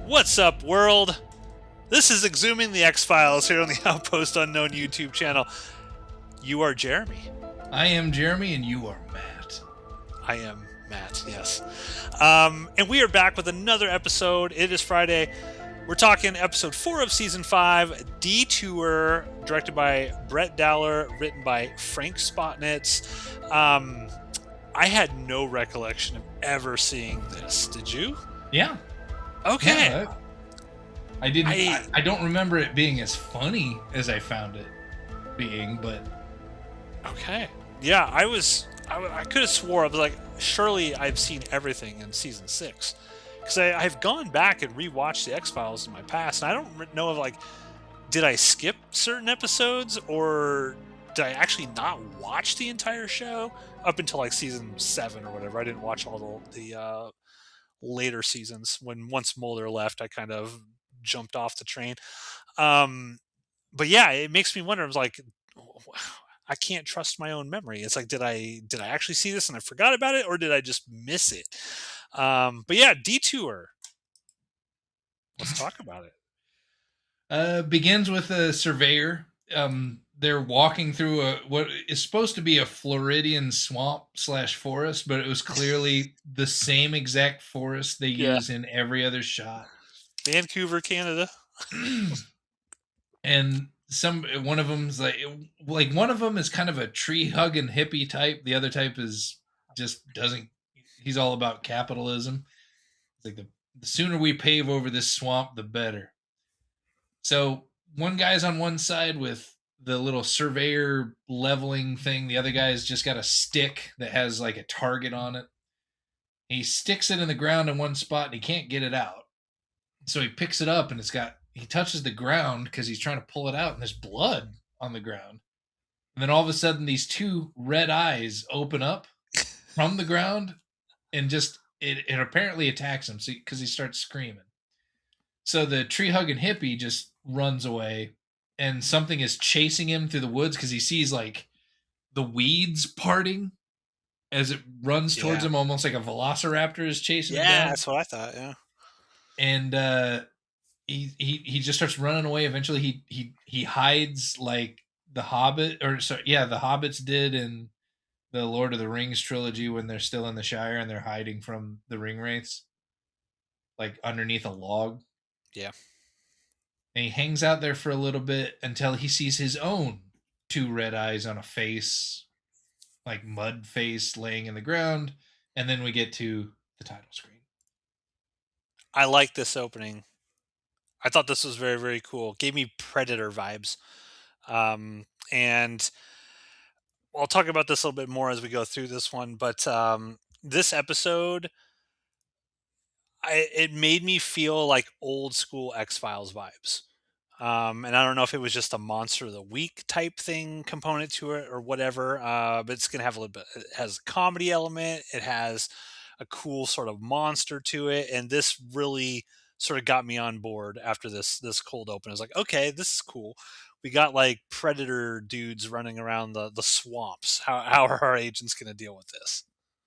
What's up, world? This is eXhuming the X-Files here on the Outpost Unknown YouTube channel. You are Jeremy. I am Jeremy, and you are Matt. I am Matt, yes. And we are back with another episode. It is Friday. We're talking episode 4 of season 5, Detour, directed by Brett Dowler, written by Frank Spotnitz. I had no recollection of ever seeing this. Did you? Yeah. Okay. Yeah, I didn't. I don't remember it being as funny as I found it being, but okay. Yeah, I could have swore I was like, surely I've seen everything in season 6, because I've gone back and rewatched the X-Files in my past, and I don't know if did I skip certain episodes or did I actually not watch the entire show up until season 7 or whatever. I didn't watch all the later seasons. Once Mulder left, I kind of jumped off the train. But yeah, it makes me wonder. I was like, I can't trust my own memory. It's like, did I actually see this and I forgot about it, or did I just miss it? But yeah, Detour. Let's talk about it. Begins with a surveyor. They're walking through what is supposed to be a Floridian swamp / forest, but it was clearly the same exact forest they use in every other shot. Vancouver, Canada. And one of them's like one of them is kind of a tree hugging hippie type. The other type is just doesn't. He's all about capitalism. It's like the sooner we pave over this swamp, the better. So one guy's on one side with the little surveyor leveling thing. The other guy's just got a stick that has like a target on it. He sticks it in the ground in one spot and he can't get it out. So he picks it up and he touches the ground because he's trying to pull it out and there's blood on the ground. And then all of a sudden these two red eyes open up from the ground and just it apparently attacks him because he starts screaming. So the tree hugging hippie just runs away and something is chasing him through the woods because he sees like the weeds parting as it runs towards him, almost like a velociraptor is chasing him down. Yeah, that's what I thought. Yeah. And he just starts running away. Eventually he hides like the Hobbit the Hobbits did in the Lord of the Rings trilogy when they're still in the Shire and they're hiding from the ring wraiths, like underneath a log. Yeah. And he hangs out there for a little bit until he sees his own two red eyes on a face, like mud face laying in the ground. And then we get to the title screen. I like this opening. I thought this was very, very cool. Gave me Predator vibes. And I'll talk about this a little bit more as we go through this one. But this episode, it made me feel like old school X-Files vibes. And I don't know if it was just a Monster of the Week type thing component to it or whatever. But it's going to have a little bit. It has a comedy element. It has a cool sort of monster to it. And this really sort of got me on board after this cold open. I was like, okay, this is cool. We got like predator dudes running around the swamps. How are our agents going to deal with this?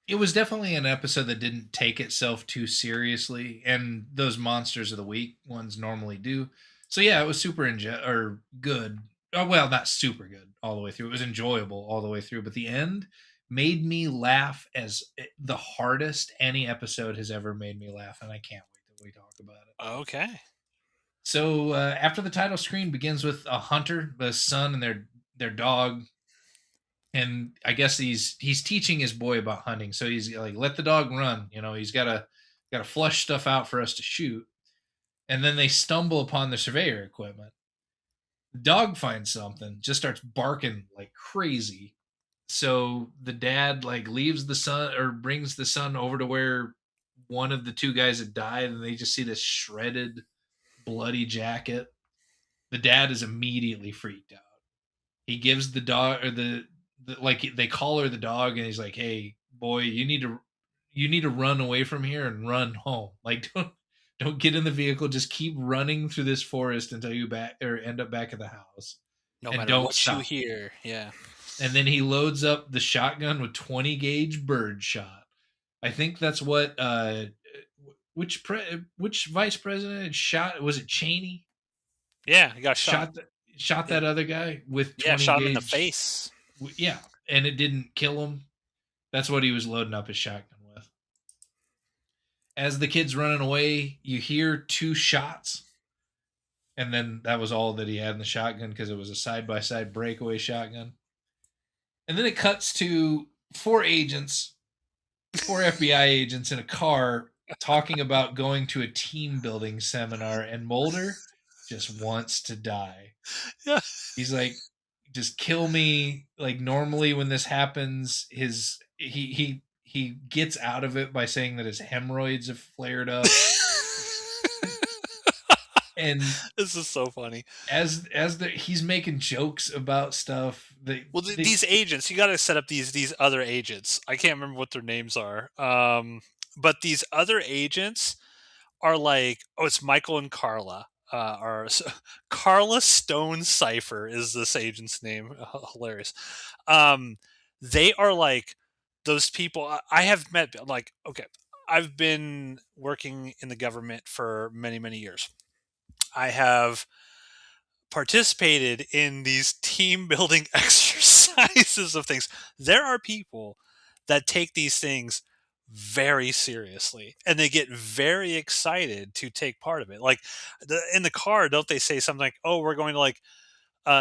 It was definitely an episode that didn't take itself too seriously, and those Monsters of the Week ones normally do. So yeah, it was super good. Oh, well, not super good all the way through. It was enjoyable all the way through, but the end made me laugh as the hardest any episode has ever made me laugh, and I can't wait till we talk about it. Okay. So after the title screen begins with a hunter, the son, and their dog. And I guess he's teaching his boy about hunting. So he's like, let the dog run. You know, he's gotta flush stuff out for us to shoot. And then they stumble upon the surveyor equipment. The dog finds something, just starts barking like crazy. So the dad like leaves the son or brings the son over to where one of the two guys had died, and they just see this shredded, bloody jacket. The dad is immediately freaked out. He gives the dog or like they collar the dog and he's like, hey boy, you need to run away from here and run home. Like don't get in the vehicle, just keep running through this forest until you end up back at the house. No matter don't what stop. You hear. Yeah. And then he loads up the shotgun with 20 gauge bird shot. I think that's what which vice president had shot? Was it Cheney? Yeah, he got shot. Shot shot It, that other guy with yeah, 20 shot him in the gauge. face. Yeah, and it didn't kill him. That's what he was loading up his shotgun with. As the kid's running away, you hear two shots, and then that was all that he had in the shotgun because it was a side by side breakaway shotgun. And then it cuts to four FBI agents in a car talking about going to a team building seminar, and Mulder just wants to die. Yeah. He's like, just kill me. Like normally when this happens, he gets out of it by saying that his hemorrhoids have flared up. And This is so funny. he's making jokes about stuff that Well, these agents, you got to set up these other agents. I can't remember what their names are. But these other agents are like, oh, it's Michael and Carla. Or Carla Stone Cipher is this agent's name. Hilarious. Um, they are like those people I have met. Like, okay, I've been working in the government for many, many years. I have participated in these team building exercises of things. There are people that take these things very seriously and they get very excited to take part of it. Like in the car, don't they say something like, "Oh, we're going to like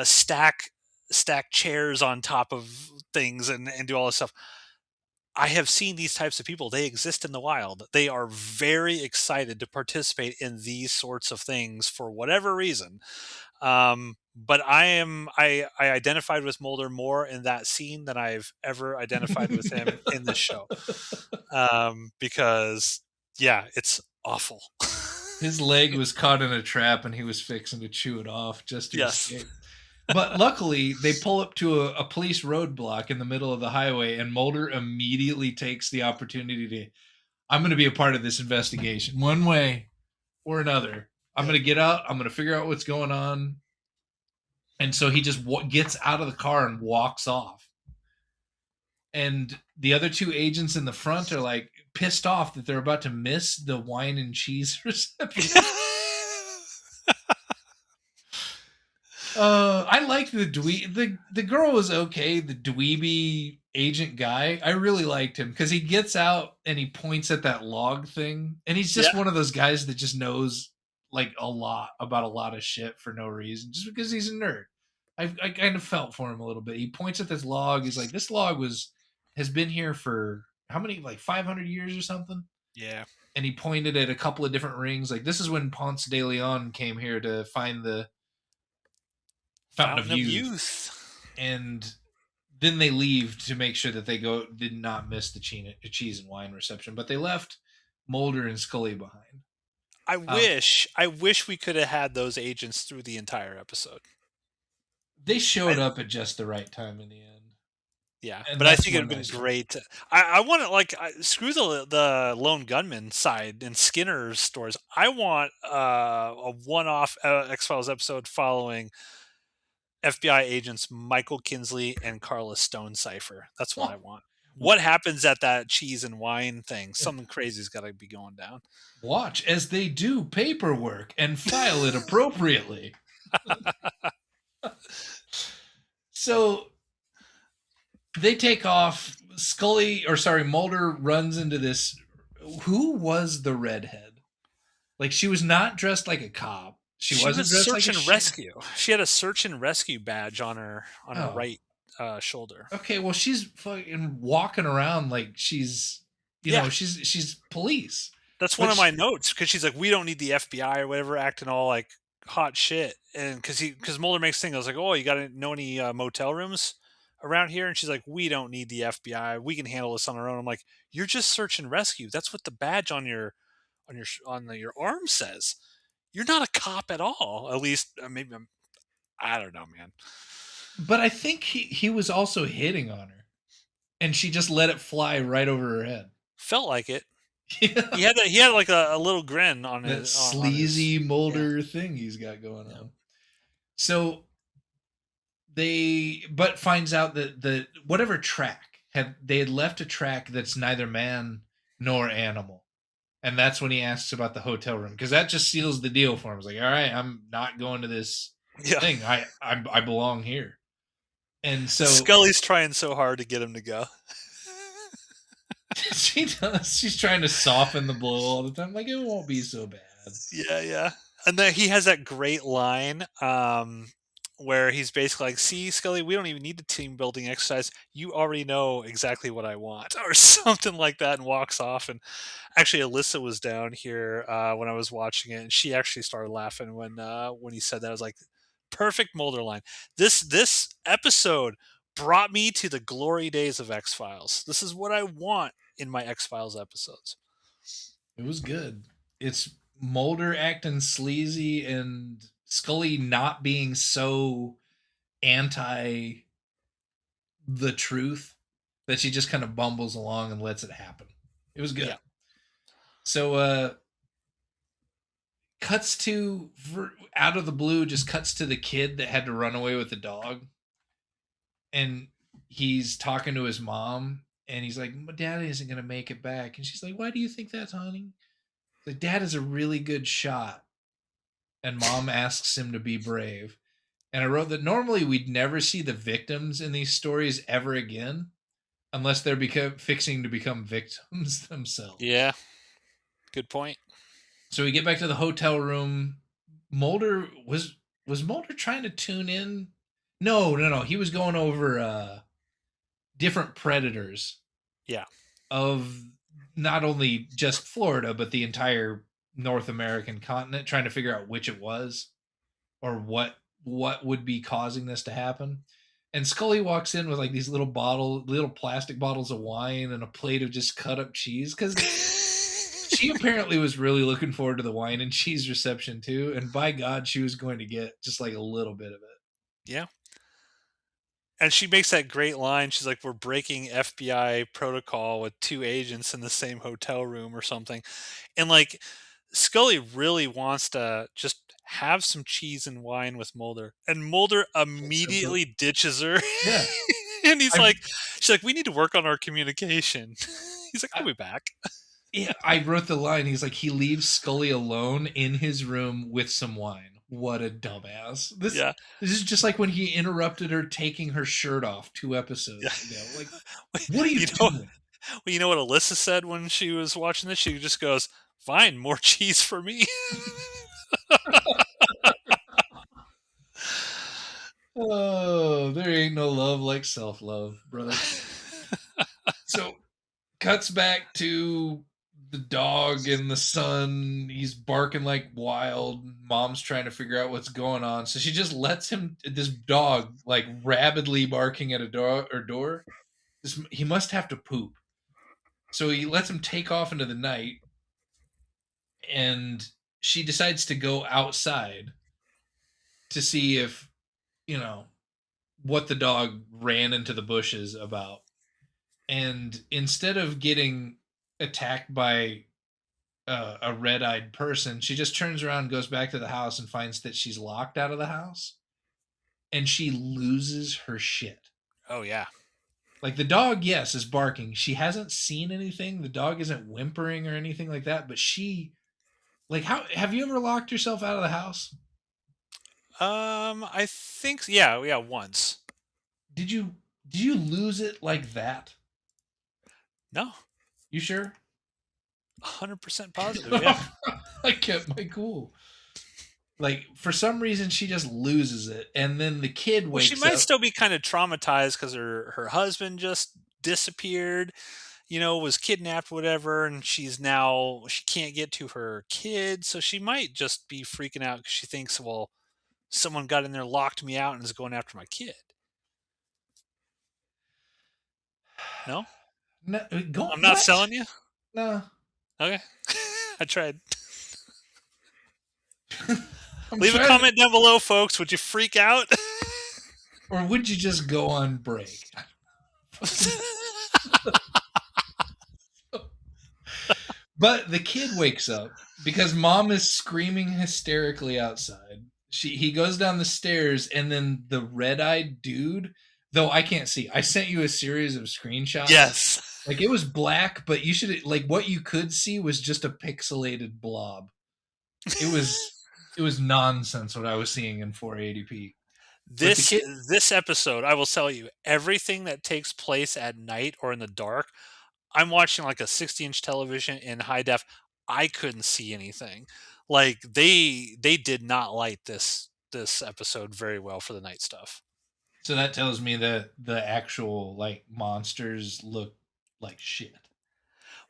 stack chairs on top of things and do all this stuff." I have seen these types of people. They exist in the wild. They are very excited to participate in these sorts of things for whatever reason. But I identified with Mulder more in that scene than I've ever identified with him in this show. Because yeah, it's awful. his leg was caught in a trap and he was fixing to chew it off just to Yes. escape. But luckily, they pull up to a police roadblock in the middle of the highway, and Mulder immediately takes the opportunity to, I'm going to be a part of this investigation one way or another. I'm going to get out. I'm going to figure out what's going on. And so he just gets out of the car and walks off. And the other two agents in the front are like pissed off that they're about to miss the wine and cheese reception. I liked the girl was okay. The dweeby agent guy, I really liked him because he gets out and he points at that log thing, and he's just Yeah. one of those guys that just knows like a lot about a lot of shit for no reason, just because he's a nerd. I kind of felt for him a little bit. He points at this log. He's like, this log has been here for how many, like 500 years or something. Yeah. And he pointed at a couple of different rings. Like, this is when Ponce de Leon came here to find the Fountain of Youth. And then they leave to make sure that they did not miss the cheese and wine reception, but they left Mulder and Scully behind. I wish we could have had those agents through the entire episode. They showed up at just the right time in the end. Yeah, and but I think it'd been great. I want to screw the lone gunman side in Skinner's stories. I want a one-off X-Files episode following FBI agents Michael Kinsley and Carla Stone Cipher. That's what I want. What happens at that cheese and wine thing? Something crazy's got to be going down. Watch as they do paperwork and file it appropriately. So they take off. Mulder runs into this. Who was the redhead? Like, she was not dressed like a cop. She wasn't dressed like a search and rescue. She had a search and rescue badge on her right shoulder. Okay, well, she's fucking walking around like she's, she's police. That's one of my notes, because she's like, we don't need the FBI or whatever, acting all like hot shit. And because Mulder makes things, I was like, oh, you got to know any motel rooms around here? And she's like, we don't need the FBI. We can handle this on our own. I'm like, you're just search and rescue. That's what the badge on your arm says. You're not a cop at all. At least maybe I don't know, man. But I think he was also hitting on her, and she just let it fly right over her head. Felt like it. Yeah. He had like a little grin on that his sleazy Mulder thing he's got going on. So but finds out that the whatever track they had left a track that's neither man nor animal. And that's when he asks about the hotel room, because that just seals the deal for him. It's like, all right, I'm not going to this Yeah. thing. I belong here. And so Scully's trying so hard to get him to go. she does. She's trying to soften the blow all the time. Like, it won't be so bad. Yeah, yeah. And then he has that great line where he's basically like, "See, Scully, we don't even need the team building exercise. You already know exactly what I want," or something like that, and walks off. And actually, Alyssa was down here when I was watching it, and she actually started laughing when he said that. I was like, "Perfect Mulder line." This episode brought me to the glory days of X Files. This is what I want in my X Files episodes. It was good. It's Mulder acting sleazy and Scully not being so anti the truth that she just kind of bumbles along and lets it happen. It was good. Yeah. So cuts to out of the blue, just cuts to the kid that had to run away with the dog, and he's talking to his mom, and he's like, "My dad isn't gonna make it back," and she's like, "Why do you think that, honey?" Like, dad is a really good shot, and mom asks him to be brave. And I wrote that normally we'd never see the victims in these stories ever again, unless they're fixing to become victims themselves. Yeah. Good point. So we get back to the hotel room. Mulder was Mulder trying to tune in? No. He was going over different predators Yeah. of not only just Florida, but the entire North American continent, trying to figure out which it was or what would be causing this to happen. And Scully walks in with like these little plastic bottles of wine and a plate of just cut up cheese, because she apparently was really looking forward to the wine and cheese reception too. And by God, she was going to get just like a little bit of it. Yeah. And she makes that great line. She's like, "We're breaking FBI protocol with two agents in the same hotel room," or something. And like, Scully really wants to just have some cheese and wine with Mulder, and Mulder So, immediately ditches her. yeah, And he's I like, she's like, "We need to work on our communication." He's like, "I'll I, be back." yeah, I wrote the line. He's like, he leaves Scully alone in his room with some wine. What a dumbass! Yeah. This is just like when he interrupted her taking her shirt off 2 episodes Yeah. ago. Like, what are you You know, doing? well, you know what Alyssa said when she was watching this? She just goes, "Fine, more cheese for me." Oh, there ain't no love like self love, brother. So cuts back to the dog and the son. He's barking like wild. Mom's trying to figure out what's going on. So she just lets him, this dog, like rabidly barking at a door. He must have to poop. So he lets him take off into the night, and she decides to go outside to see if, you know, what the dog ran into the bushes about. And instead of getting attacked by a red-eyed person, she just turns around, goes back to the house, and finds that she's locked out of the house, and she loses her shit. Oh yeah. Like, the dog, yes, is barking. She hasn't seen anything. The dog isn't whimpering or anything like that, but she, like, how have you ever locked yourself out of the house? I think yeah, yeah, once. Did you lose it like that? No, You sure? 100% positive. Yeah. I kept my cool. Like, for some reason, she just loses it, and then the kid Well, she wakes might up. still be kind of traumatized because her husband just disappeared. Was kidnapped, whatever, and she can't get to her kid, so she might just be freaking out because she thinks, well, someone got in there, locked me out, and is going after my kid. No, No, go I'm not what? selling you. No, Okay, I tried. I'm Leave a trying. comment down below, folks. Would you freak out? Or would you just go on break? But the kid wakes up because mom is screaming hysterically outside. He goes down the stairs, and then the red-eyed dude, though I can't see. I sent you a series of screenshots. Yes. Like it was black, but you should like what you could see was just a pixelated blob. It was it was nonsense what I was seeing in 480p. But the This kid this episode, I will tell you, everything that takes place at night or in the dark, I'm watching like a 60-inch television in high def. I couldn't see anything. Like they did not light this episode very well for the night stuff. so that tells me that the actual like monsters look like shit.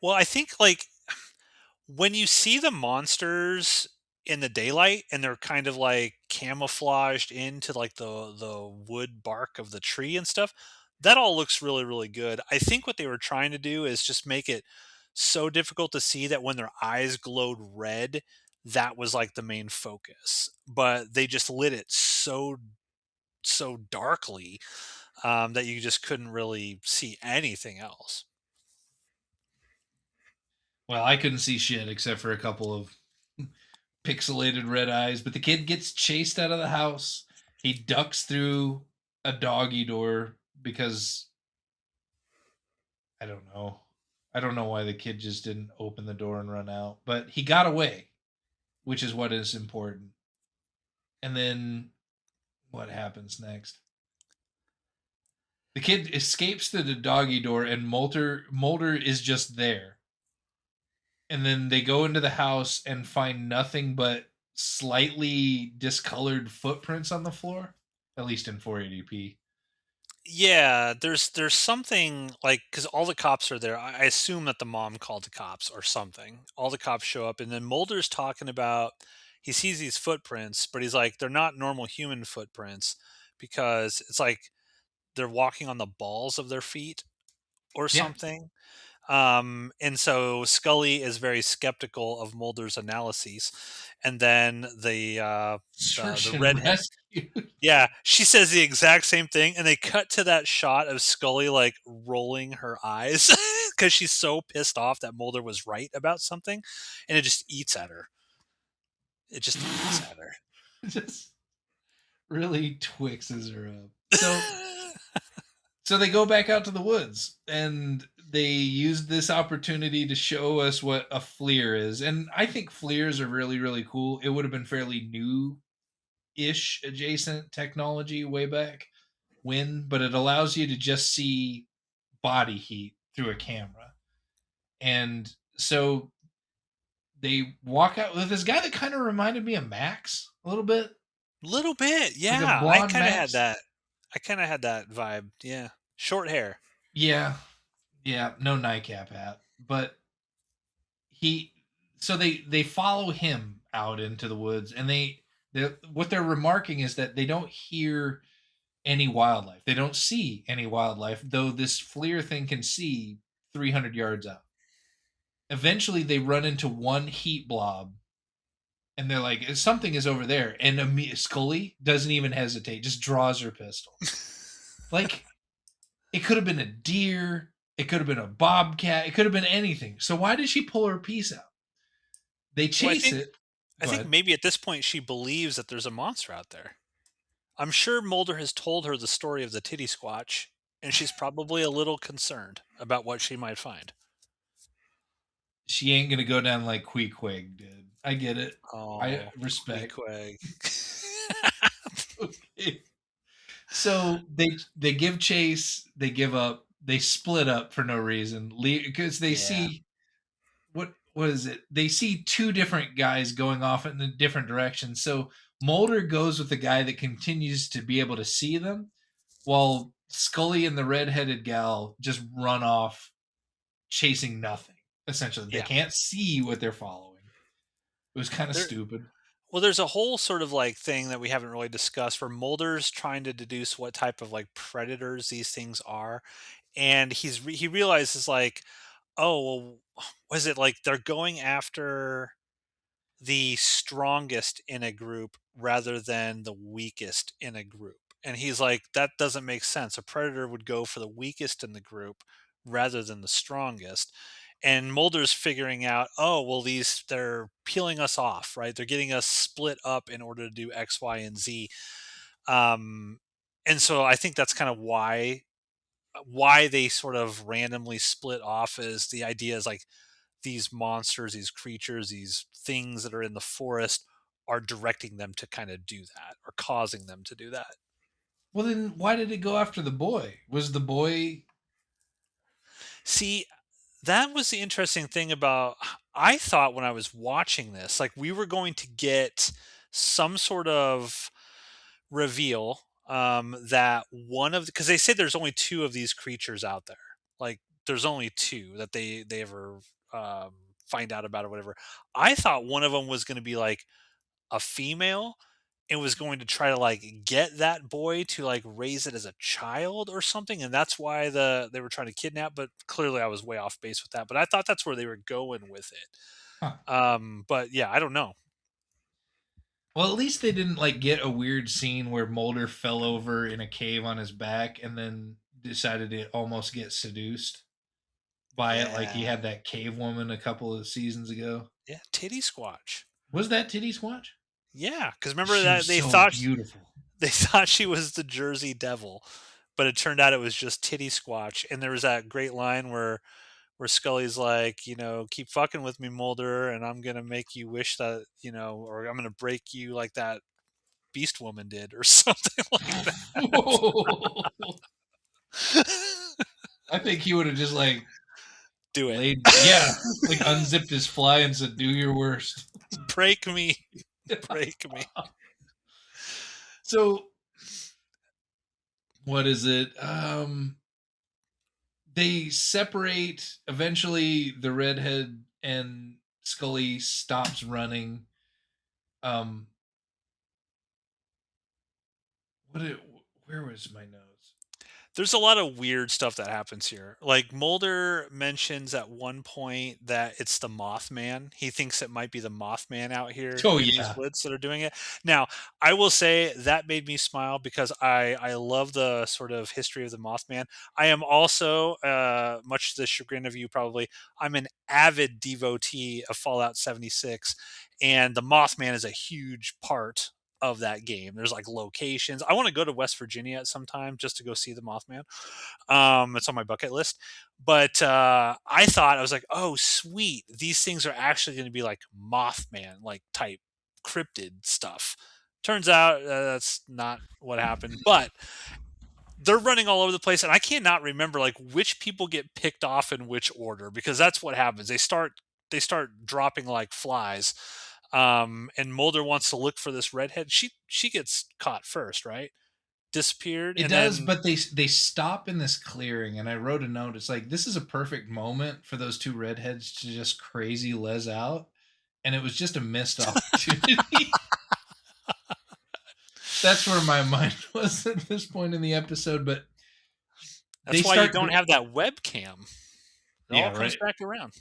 Well, I think like when you see the monsters in the daylight and they're kind of like camouflaged into like the wood bark of the tree and stuff, that all looks really really good. I think what they were trying to do is just make it so difficult to see that when their eyes glowed red, that was like the main focus. But they just lit it so darkly that you just couldn't really see anything else. Well, I couldn't see shit except for a couple of pixelated red eyes, but the kid gets chased out of the house. He ducks through a doggy door because I don't know. I don't know why the kid just didn't open the door and run out, but he got away, which is what is important. And then what happens next? The kid escapes through the doggy door and Mulder is just there. And then they go into the house and find nothing but slightly discolored footprints on the floor, at least in 480p. Yeah, there's something like because all the cops are there. I assume that the mom called the cops or something. All the cops show up, and then Mulder's talking about he sees these footprints, but he's like they're not normal human footprints because it's like they're walking on the balls of their feet or Yeah, something. And so Scully is very skeptical of Mulder's analyses, and then the search and redhead, rescue. yeah, she says the exact same thing, and they cut to that shot of Scully like rolling her eyes because she's so pissed off that Mulder was right about something, and it just eats at her. It just eats at her. Just really twixes her up. So they go back out to the woods and they use this opportunity to show us what a FLIR is. And I think FLIRs are really, really cool. It would have been fairly new ish adjacent technology way back when, but it allows you to just see body heat through a camera. And so they walk out with this guy that kind of reminded me of Max a little bit, Little bit, like a yeah. I blonde kind of had Max. that. I kind of had that vibe. Yeah, short hair. Yeah, yeah, no nightcap hat, but he. So they follow him out into the woods, and they what they're remarking is that they don't hear any wildlife. They don't see any wildlife, though this FLIR thing can see 300 yards out. Eventually, they run into one heat blob, and they're like, "Something is over there." And Scully doesn't even hesitate; just draws her pistol. Like it could have been a deer, it could have been a bobcat, it could have been anything. So why did she pull her piece out? They Well, chase it. I Go think ahead. maybe at this point she believes that there's a monster out there. I'm sure Mulder has told her the story of the titty squatch, and she's probably a little concerned about what she might find. She ain't gonna go down like Queequeg did. I get it. I Oh, respect. Queequeg. Okay. So they give chase, they give up, they split up for no reason because they Yeah. see what is it? They see two different guys going off in a different directions. So Mulder goes with the guy that continues to be able to see them, while Scully and the redheaded gal just run off chasing nothing. Essentially, they Yeah. can't see what they're following. It was kind of There stupid. well, there's a whole sort of like thing that we haven't really discussed where Mulder's trying to deduce what type of like predators these things are. And he realizes like, oh, well, was it like they're going after the strongest in a group rather than the weakest in a group. And he's like, that doesn't make sense. A predator would go for the weakest in the group rather than the strongest. And Mulder's figuring out, oh, well, they're peeling us off, right? They're getting us split up in order to do X, Y, and Z. Um, and so I think that's kind of why why they sort of randomly split off is the idea is like these monsters, these creatures, these things that are in the forest are directing them to kind of do that or causing them to do that. Well, then why did it go after the boy? Was the boy? See, that was the interesting thing about I thought when I was watching this, like we were going to get some sort of reveal that one of because they said there's only two of these creatures out there. Like there's only two that they ever um, find out about or whatever. I thought one of them was going to be like a female and was going to try to like get that boy to like raise it as a child or something, and that's why they were trying to kidnap. But clearly I was way off base with that, but I thought that's where they were going with Huh. it. But yeah, I don't know. Well, at least they didn't like get a weird scene where Mulder fell over in a cave on his back and then decided to almost get seduced by it, like he Yeah, had that cave woman a couple of seasons ago. yeah, titty squatch. Was that Titty Squatch? Yeah, because remember She that was so beautiful. they thought she was the Jersey Devil, but it turned out it was just titty squatch. And there was that great line where Scully's like, keep fucking with me, Mulder, and I'm gonna make you wish that, or I'm gonna break you like that Beast Woman did, or something like that. I think he would have just like Do it. laid, yeah, like unzipped his fly and said, "Do your worst." Break me. Break me. So what is it? They separate. Eventually, the redhead and Scully stops running. Um, what? Where was my notes? There's a lot of weird stuff that happens here. Like Mulder mentions at one point that it's the Mothman. He thinks it might be the Mothman out here Oh in these yeah, woods that are doing it. Now, I will say that made me smile because I love the sort of history of the Mothman. I am also, much to the chagrin of you probably, I'm an avid devotee of Fallout 76, and the Mothman is a huge part of that game. There's like locations. I want to go to West Virginia at some time just to go see the Mothman. It's on my bucket list. But I thought I was like, oh sweet, these things are actually going to be like Mothman like type cryptid stuff. Turns out that's not what happened. But they're running all over the place, and I cannot remember like which people get picked off in which order because that's what happens. They start dropping like flies. And Mulder wants to look for this redhead. She gets caught first, right? Disappeared, it and does. then But they stop in this clearing, and I wrote a note. It's like this is a perfect moment for those two redheads to just crazy les out, and it was just a missed opportunity. That's where my mind was at this point in the episode. But they that's why you start, don't have that webcam. It all yeah, comes right. back around.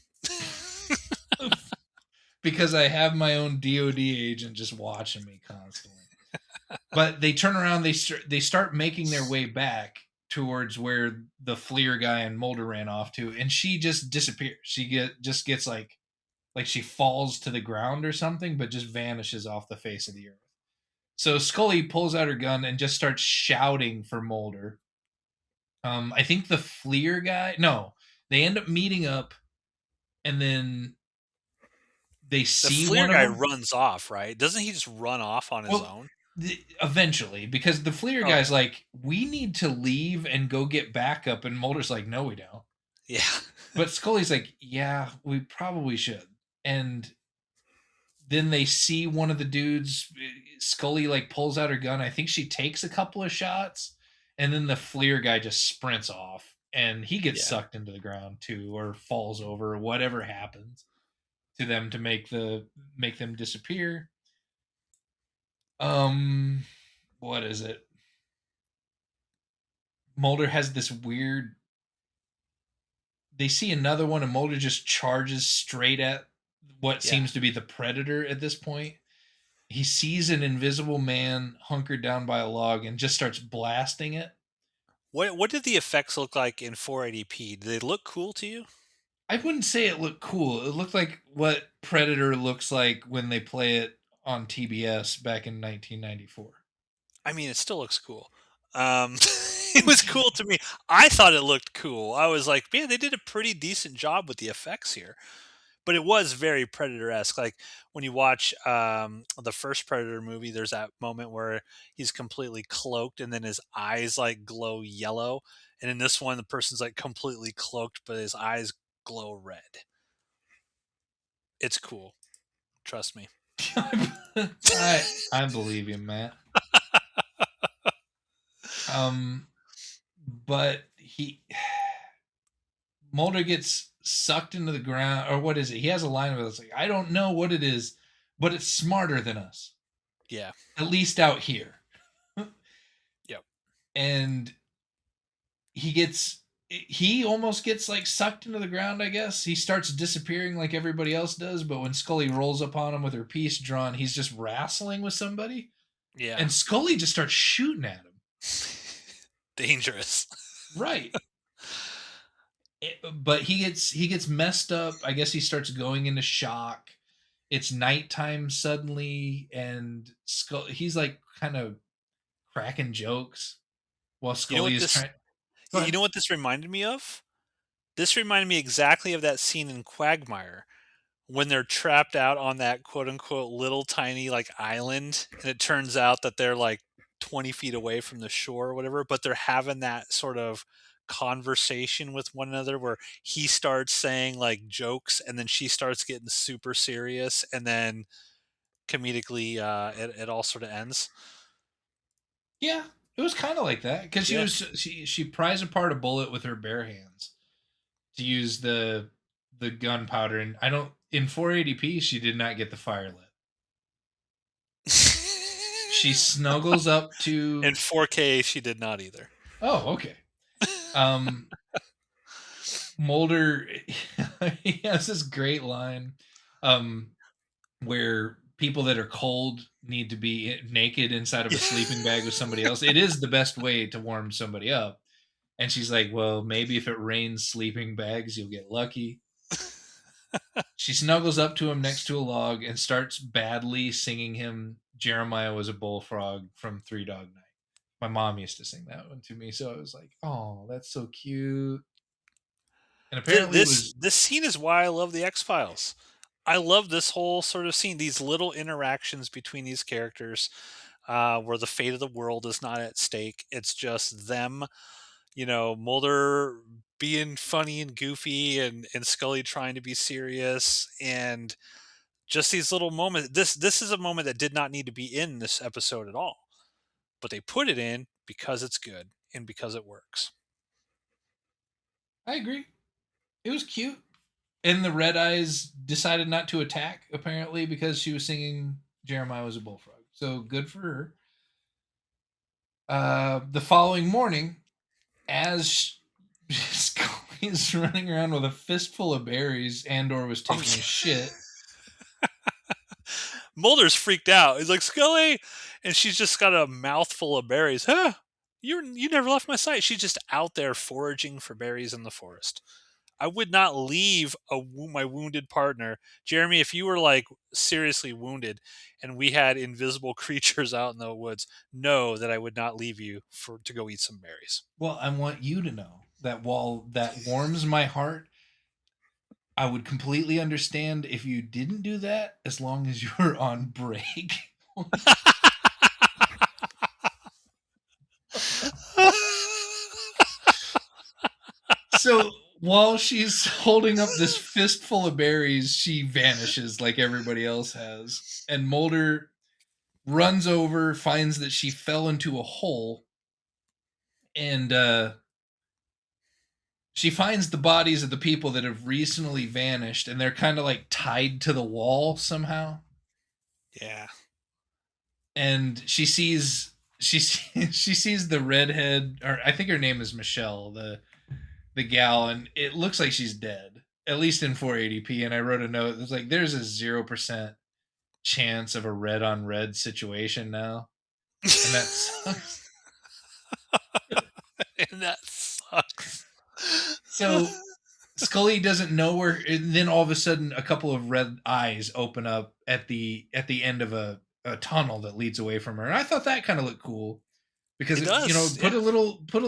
Because I have my own DoD agent just watching me constantly. But they turn around, they start making their way back towards where the Fleer guy and Mulder ran off to, and she just disappears. Just gets like she falls to the ground or something, but just vanishes off the face of the earth. So Scully pulls out her gun and just starts shouting for Mulder. I think the Fleer guy, no, they end up meeting up, and then they The see Fleer one of guy them. runs off, right? Doesn't he just run off on his Well, own? eventually, because the Fleer guy's Okay. like, we need to leave and go get backup, and Mulder's like, no, we don't. Yeah. But Scully's like, yeah, we probably should. And then they see one of the dudes. Scully like pulls out her gun. I think she takes a couple of shots, and then the Fleer guy just sprints off, and he gets Yeah. sucked into the ground too, or falls over, or whatever happens to them to make them disappear. Um, what is it? Mulder has this weird. They see another one, and Mulder just charges straight at what Yeah. seems to be the predator at this point. He sees an invisible man hunkered down by a log and just starts blasting it. What did the effects look like in 480p? Did they look cool to you? I wouldn't say it looked cool. It looked like what Predator looks like when they play it on TBS back in 1994. I mean, it still looks cool. Um, It was cool to me. I thought it looked cool. I was like, man, they did a pretty decent job with the effects here. But it was very Predator-esque. Like when you watch the first Predator movie, there's that moment where he's completely cloaked and then his eyes like glow yellow. And in this one, the person's like completely cloaked, but his eyes glow red. It's cool. Trust me. I believe you, Matt. But Mulder gets sucked into the ground, or what is it? He has a line of it that's like, I don't know what it is, but it's smarter than us. Yeah. At least out here. Yep. And he almost gets like sucked into the ground, I guess. He starts disappearing like everybody else does, but when Scully rolls upon him with her piece drawn, he's just wrestling with somebody. Yeah. And Scully just starts shooting at him. Dangerous. Right. But he gets messed up. I guess he starts going into shock. It's nighttime suddenly, and he's like kind of cracking jokes while You know Scully what is this trying. Go you ahead. know what this reminded me of? This reminded me exactly of that scene in Quagmire when they're trapped out on that quote unquote little tiny like island, and it turns out that they're like 20 feet away from the shore or whatever, but they're having that sort of conversation with one another where he starts saying like jokes and then she starts getting super serious, and then comedically it all sort of ends. Yeah, it was kind of like that because Yeah. she pries apart a bullet with her bare hands to use the gunpowder, and I don't in 480p she did not get the fire lit. She snuggles up In to. 4K she did not either. Oh, okay. Um, Mulder, he has this great line, um, where people that are cold need to be naked inside of a sleeping bag with somebody else. It is the best way to warm somebody up. And she's like, well, maybe if it rains sleeping bags, you'll get lucky. She snuggles up to him next to a log and starts badly singing him Jeremiah Was a Bullfrog from Three Dog Night. My mom used to sing that one to me, so I was like, oh, that's so cute. And apparently it was. This scene is why I love the X-Files. I love this whole sort of scene, these little interactions between these characters, where the fate of the world is not at stake. It's just them, Mulder being funny and goofy, and Scully trying to be serious, and just these little moments. This is a moment that did not need to be in this episode at all, but they put it in because it's good and because it works. I agree. It was cute. And the Red Eyes decided not to attack, apparently, because she was singing Jeremiah Was a Bullfrog. So good for her. The following morning, as Scully is running around with a fistful of berries, Andor was Oh, taking a shit. Mulder's freaked out. He's like, Scully, and she's just got a mouthful of berries. Huh? You never left my sight. She's just out there foraging for berries in the forest. I would not leave my wounded partner, Jeremy. If you were like seriously wounded, and we had invisible creatures out in the woods, know that I would not leave you to go eat some berries. Well, I want you to know that while that warms my heart, I would completely understand if you didn't do that as long as you were on break. So while she's holding up this fistful of berries, she vanishes like everybody else has. And Mulder runs over, finds that she fell into a hole, and she finds the bodies of the people that have recently vanished, and they're kind of like tied to the wall somehow. Yeah. And she sees the redhead, or I think her name is Michelle, the gal, and it looks like she's dead, at least in 480p. And I wrote a note. It's like there's a 0% chance of a red on red situation now, and that sucks. And that sucks. So Scully doesn't know where, and then all of a sudden, a couple of red eyes open up at the end of a tunnel that leads away from her. And I thought that kind of looked cool. because He does. put Yeah. a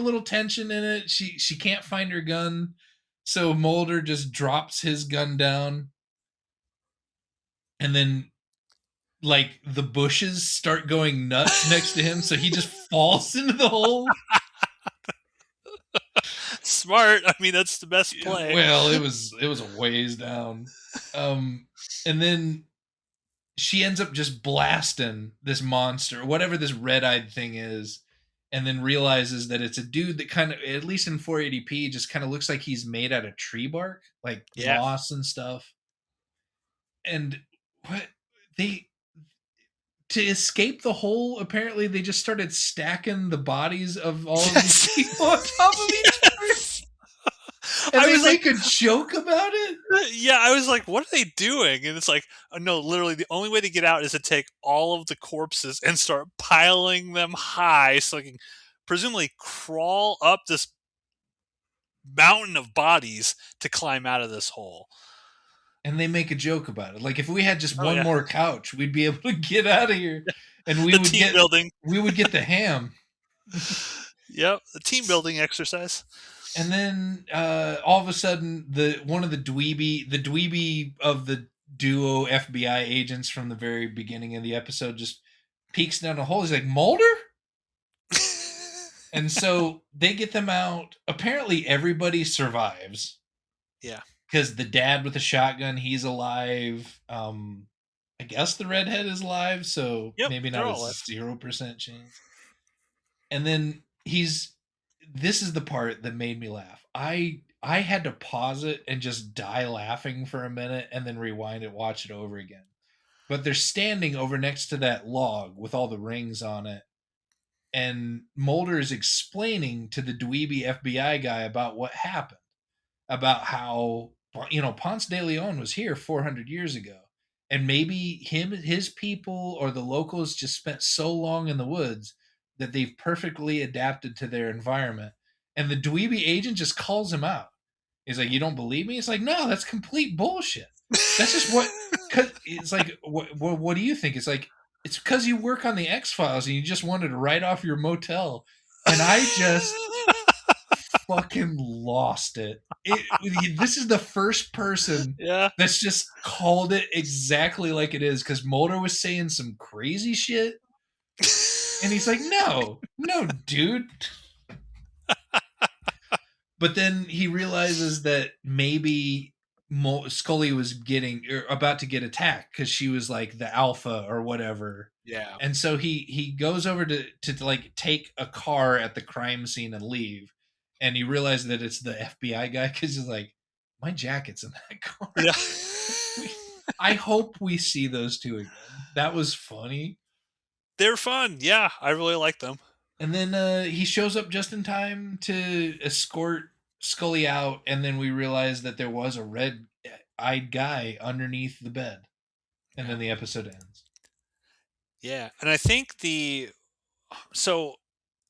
little tension in it. She can't find her gun, so Mulder just drops his gun down, and then like the bushes start going nuts next to him, so he just falls into the hole. Smart. I mean, that's the best play. Well, it was a ways down. Um, and then she ends up just blasting this monster, whatever this red-eyed thing is, and then realizes that it's a dude that kind of, at least in 480p, just kind of looks like he's made out of tree bark, like Yeah. moss and stuff. And what they to escape the hole, apparently they just started stacking the bodies of all of these Yes. people on top of each other, Yes. and I they was like, make a joke about it. yeah, I was like, what are they doing? And it's like, no, literally, the only way to get out is to take all of the corpses and start piling them high so I can presumably crawl up this mountain of bodies to climb out of this hole. And they make a joke about it. Like if we had just Oh, one yeah. more couch, we'd be able to get out of here, and The team building. we would get the ham. Yep. The team building exercise. And then all of a sudden, the dweeby of the duo FBI agents from the very beginning of the episode just peeks down a hole. He's like, Mulder? And so they get them out. Apparently, everybody survives Yeah. because the dad with the shotgun, he's alive. I guess the redhead is alive, so Yep. maybe They're not a all alive. 0% chance. And then he's this is the part that made me laugh. I had to pause it and just die laughing for a minute and then rewind it, watch it over again. But they're standing over next to that log with all the rings on it, and Mulder is explaining to the dweeby FBI guy about what happened, about how Ponce de Leon was here 400 years ago, and maybe his people or the locals just spent so long in the woods that they've perfectly adapted to their environment. And the dweeby agent just calls him out. He's like, "You don't believe me?" It's like, "No, that's complete bullshit. That's just what." Cause it's like, what do you think? It's like, it's because you work on the X Files and you just wanted to write off your motel, and I just fucking lost it. This is the first person Yeah. that's just called it exactly like it is, because Mulder was saying some crazy shit, and he's like, "No, no, dude." But then he realizes that maybe Scully was getting about to get attacked because she was like the alpha or whatever. Yeah. And so he goes over to like take a car at the crime scene and leave, and he realizes that it's the FBI guy because he's like, my jacket's in that car. Yeah. I hope we see those two again. That was funny. They're fun. Yeah. I really like them. And then he shows up just in time to escort Scully out, and then we realize that there was a red-eyed guy underneath the bed. And Yeah. then the episode ends. Yeah. And I think so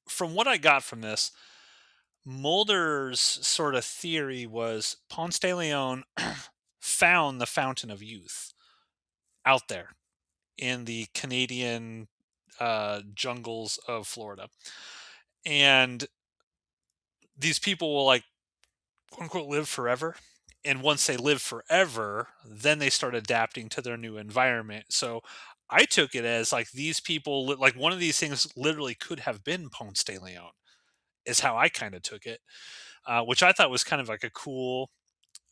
from what I got from this, Mulder's sort of theory was Ponce de Leon found the Fountain of Youth out there in the Canadian jungles of Florida. And these people will, like, quote unquote, live forever. And once they live forever, then they start adapting to their new environment. So I took it as like these people, like one of these things literally could have been Ponce de Leon, is how I kind of took it, which I thought was kind of like a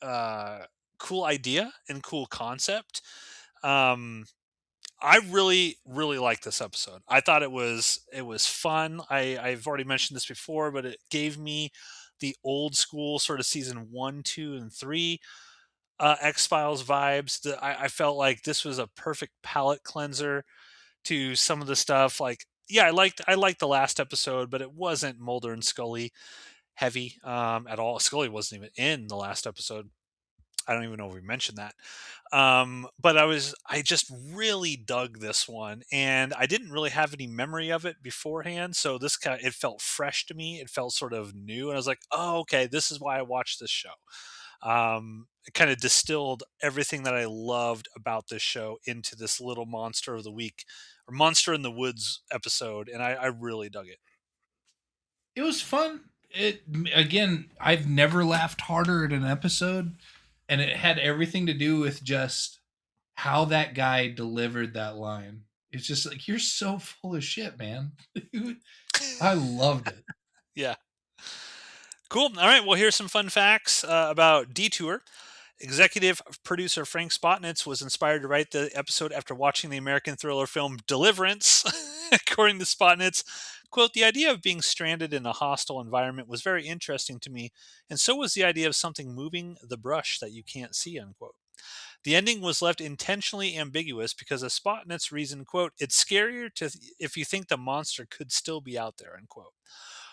uh, cool idea and cool concept. Um, I really, really liked this episode. I thought it was fun. I've already mentioned this before, but it gave me the old school sort of season 1, 2, and 3 X Files vibes. I felt like this was a perfect palate cleanser to some of the stuff. Like, yeah, I liked the last episode, but it wasn't Mulder and Scully heavy at all. Scully wasn't even in the last episode. I don't even know if we mentioned that. But I just really dug this one, and I didn't really have any memory of it beforehand. So it felt fresh to me. It felt sort of new, and I was like, oh, okay, this is why I watched this show. It kind of distilled everything that I loved about this show into this little monster of the week or monster in the woods episode, and I really dug it. It was fun. It again, I've never laughed harder at an episode, and it had everything to do with just how that guy delivered that line. It's just like you're so full of shit, man. I loved it. Yeah. Cool. All right. Well, here's some fun facts about Detour. Executive producer Frank Spotnitz was inspired to write the episode after watching the American thriller film Deliverance. According to Spotnitz, quote, "The idea of being stranded in a hostile environment was very interesting to me, and so was the idea of something moving the brush that you can't see," unquote. The ending was left intentionally ambiguous because of Spotnitz reasoned, quote, "It's scarier to if you think the monster could still be out there," unquote.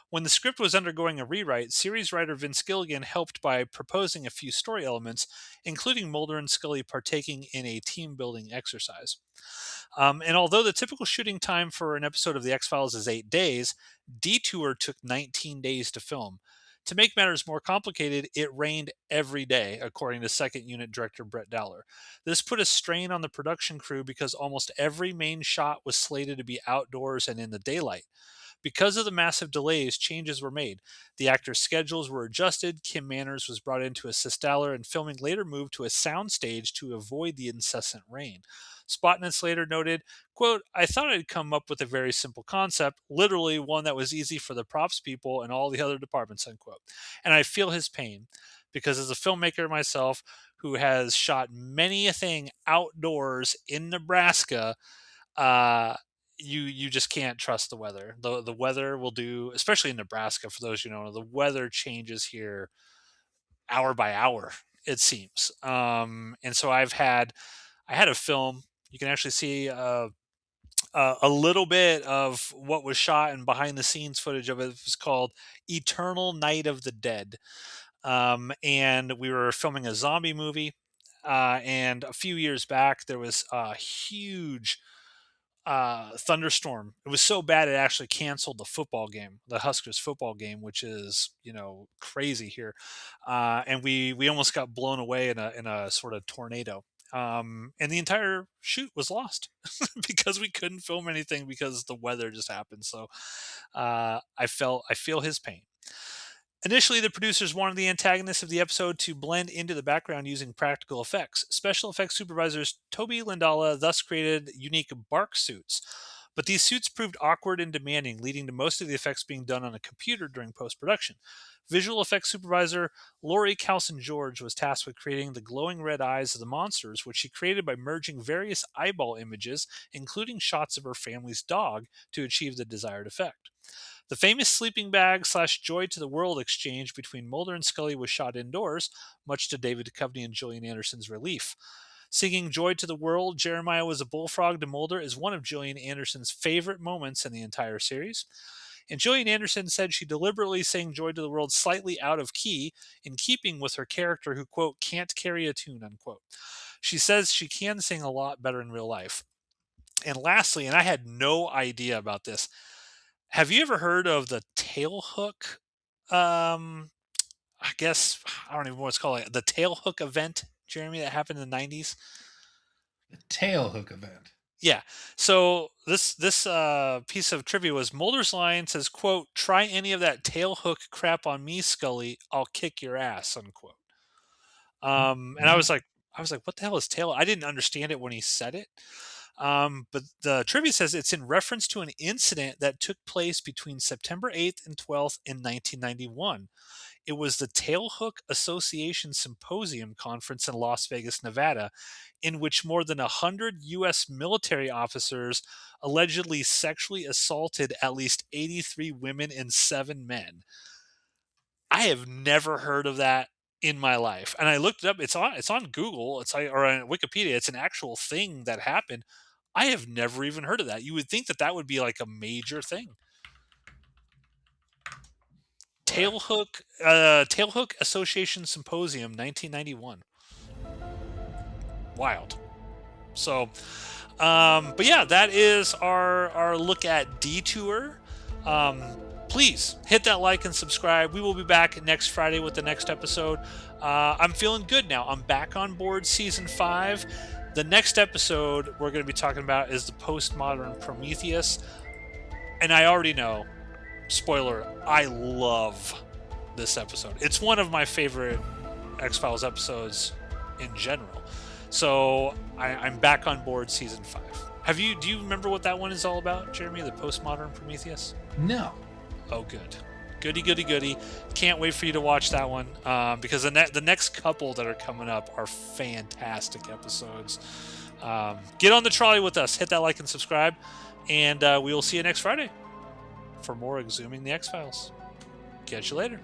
When the script was undergoing a rewrite, series writer Vince Gilligan helped by proposing a few story elements, including Mulder and Scully partaking in a team building exercise. And although the typical shooting time for an episode of The X Files is 8 days, Detour took 19 days to film. To make matters more complicated, it rained every day, according to second unit director Brett Dowler. This put a strain on the production crew because almost every main shot was slated to be outdoors and in the daylight. Because of the massive delays, changes were made. The actors' schedules were adjusted, Kim Manners was brought in to assist Dowler, and filming later moved to a soundstage to avoid the incessant rain. Spotnitz later noted, quote, "I thought I'd come up with a very simple concept, literally one that was easy for the props people and all the other departments," unquote. And I feel his pain, because as a filmmaker myself who has shot many a thing outdoors in Nebraska, uh, you just can't trust the weather. The weather will do, especially in Nebraska. For those you know, the weather changes here hour by hour. It seems, and so I had a film. You can actually see a little bit of what was shot and behind the scenes footage of it. It was called Eternal Night of the Dead, and we were filming a zombie movie. And a few years back, there was a huge thunderstorm. It was so bad it actually canceled the football game, the Huskers football game, which is crazy here. And we almost got blown away in a sort of tornado. And the entire shoot was lost because we couldn't film anything because the weather just happened. So I feel his pain. Initially, the producers wanted the antagonists of the episode to blend into the background using practical effects. Special effects supervisors Toby Lindala thus created unique bark suits. But these suits proved awkward and demanding, leading to most of the effects being done on a computer during post-production. Visual effects supervisor Lori Calson George was tasked with creating the glowing red eyes of the monsters, which she created by merging various eyeball images, including shots of her family's dog, to achieve the desired effect. The famous sleeping bag / joy to the world exchange between Mulder and Scully was shot indoors, much to David Duchovny and Gillian Anderson's relief. Singing Joy to the World, Jeremiah was a bullfrog to Mulder is one of Gillian Anderson's favorite moments in the entire series. And Gillian Anderson said she deliberately sang Joy to the World slightly out of key, in keeping with her character who, quote, "can't carry a tune," unquote. She says she can sing a lot better in real life. And lastly, and I had no idea about this, have you ever heard of the tail hook? I guess I don't even know what it's called. Like the tail hook event, Jeremy, that happened in the '90s. The tail hook event. Yeah. So this piece of trivia was Mulder's line says, "quote, try any of that tail hook crap on me, Scully. I'll kick your ass," unquote. And Mhm. I was like, what the hell is tail? I didn't understand it when he said it. But the trivia says it's in reference to an incident that took place between September 8th and 12th in 1991. It was the Tailhook Association Symposium Conference in Las Vegas, Nevada, in which more than 100 U.S. military officers allegedly sexually assaulted at least 83 women and 7 men. I have never heard of that in my life, and I looked it up. It's on Google. It's like, or on Wikipedia. It's an actual thing that happened. I have never even heard of that. You would think that that would be like a major thing. What? Tailhook Association Symposium, 1991. Wild. So, but yeah, that is our look at Detour. Please hit that like and subscribe. We will be back next Friday with the next episode. I'm feeling good now. I'm back on board season 5. The next episode we're going to be talking about is the postmodern Prometheus. And I already know spoiler, I love this episode. It's one of my favorite X-Files episodes in general. So I'm back on board season 5. Do you remember what that one is all about, Jeremy? The postmodern Prometheus? No. Oh, good. Goody. Can't wait for you to watch that one, because the next couple that are coming up are fantastic episodes. Get on the trolley with us. Hit that like and subscribe, and we will see you next Friday for more Exhuming the X-Files. Catch you later.